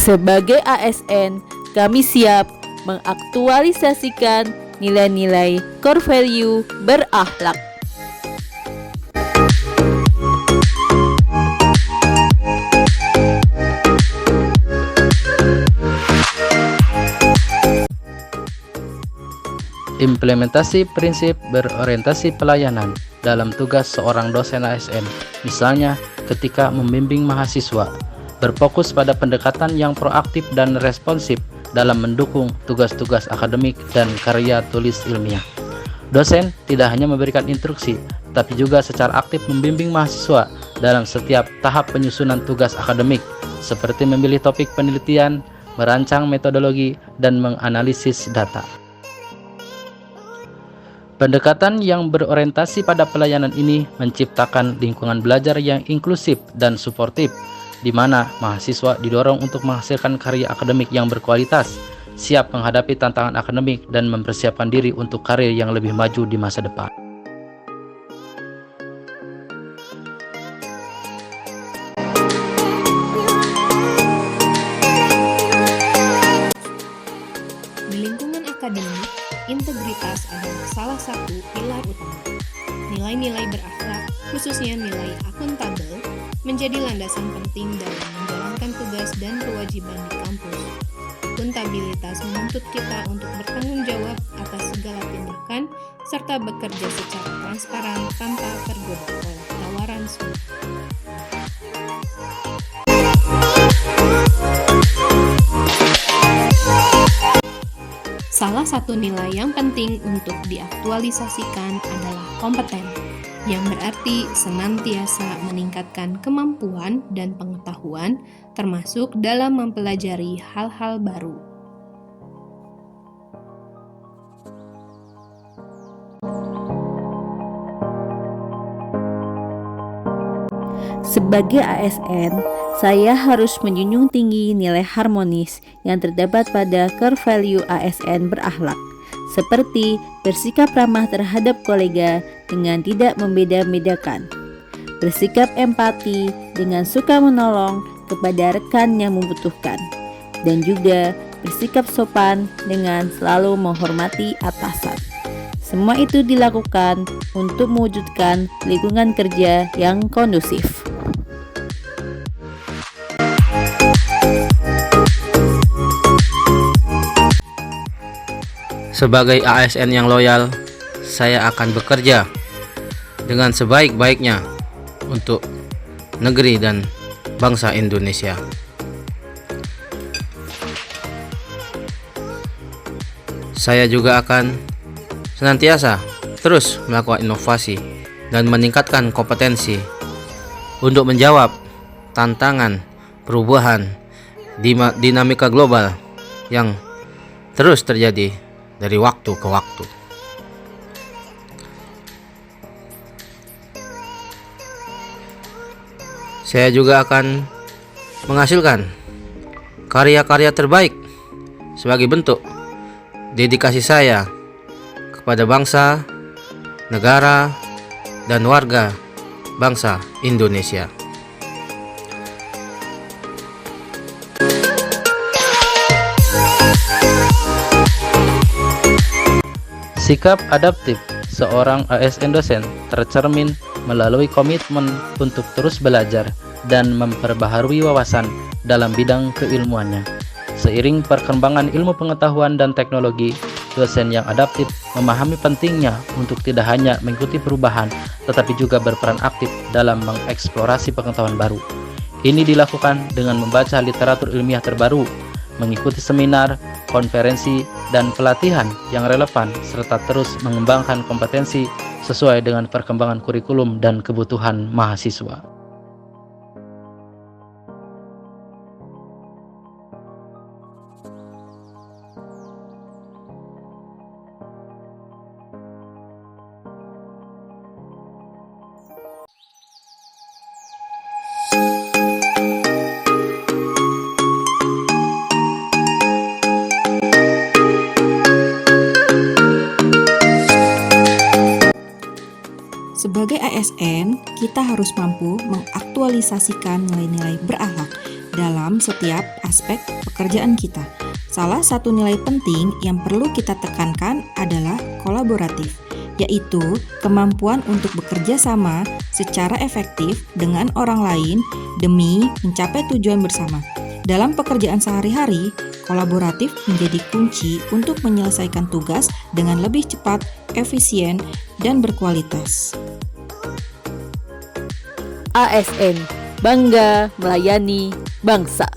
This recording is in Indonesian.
Sebagai ASN, kami siap mengaktualisasikan nilai-nilai core value berakhlak. Implementasi prinsip berorientasi pelayanan dalam tugas seorang dosen ASN, misalnya ketika membimbing mahasiswa, berfokus pada pendekatan yang proaktif dan responsif dalam mendukung tugas-tugas akademik dan karya tulis ilmiah. Dosen tidak hanya memberikan instruksi, tapi juga secara aktif membimbing mahasiswa dalam setiap tahap penyusunan tugas akademik, seperti memilih topik penelitian, merancang metodologi, dan menganalisis data. Pendekatan yang berorientasi pada pelayanan ini menciptakan lingkungan belajar yang inklusif dan suportif, di mana mahasiswa didorong untuk menghasilkan karya akademik yang berkualitas, siap menghadapi tantangan akademik, dan mempersiapkan diri untuk karir yang lebih maju di masa depan. Di lingkungan akademik, integritas adalah salah satu pilar utama. Nilai-nilai berakhlak, khususnya nilai akuntabel, menjadi landasan penting dalam menjalankan tugas dan kewajiban di kampus. Akuntabilitas menuntut kita untuk bertanggung jawab atas segala tindakan, serta bekerja secara transparan tanpa tergoda oleh tawaran suap. Salah satu nilai yang penting untuk diaktualisasikan adalah kompeten, yang berarti senantiasa meningkatkan kemampuan dan pengetahuan, termasuk dalam mempelajari hal-hal baru. Sebagai ASN, saya harus menjunjung tinggi nilai harmonis yang terdapat pada core value ASN berakhlak, seperti bersikap ramah terhadap kolega dengan tidak membeda-bedakan, bersikap empati dengan suka menolong kepada rekan yang membutuhkan, dan juga bersikap sopan dengan selalu menghormati atasan. Semua itu dilakukan untuk mewujudkan lingkungan kerja yang kondusif. Sebagai ASN yang loyal, saya akan bekerja dengan sebaik-baiknya untuk negeri dan bangsa Indonesia. Saya juga akan senantiasa terus melakukan inovasi dan meningkatkan kompetensi untuk menjawab tantangan perubahan dinamika global yang terus terjadi dari waktu ke waktu. Saya juga akan menghasilkan karya-karya terbaik sebagai bentuk dedikasi saya kepada bangsa, negara, dan warga bangsa Indonesia. Sikap adaptif seorang ASN dosen tercermin melalui komitmen untuk terus belajar dan memperbaharui wawasan dalam bidang keilmuannya. Seiring perkembangan ilmu pengetahuan dan teknologi, dosen yang adaptif memahami pentingnya untuk tidak hanya mengikuti perubahan, tetapi juga berperan aktif dalam mengeksplorasi pengetahuan baru. Ini dilakukan dengan membaca literatur ilmiah terbaru, mengikuti seminar, konferensi, dan pelatihan yang relevan, serta terus mengembangkan kompetensi sesuai dengan perkembangan kurikulum dan kebutuhan mahasiswa. Sebagai ASN, kita harus mampu mengaktualisasikan nilai-nilai berakhlak dalam setiap aspek pekerjaan kita. Salah satu nilai penting yang perlu kita tekankan adalah kolaboratif, yaitu kemampuan untuk bekerja sama secara efektif dengan orang lain demi mencapai tujuan bersama. Dalam pekerjaan sehari-hari, kolaboratif menjadi kunci untuk menyelesaikan tugas dengan lebih cepat, efisien, dan berkualitas. ASN, bangga melayani bangsa.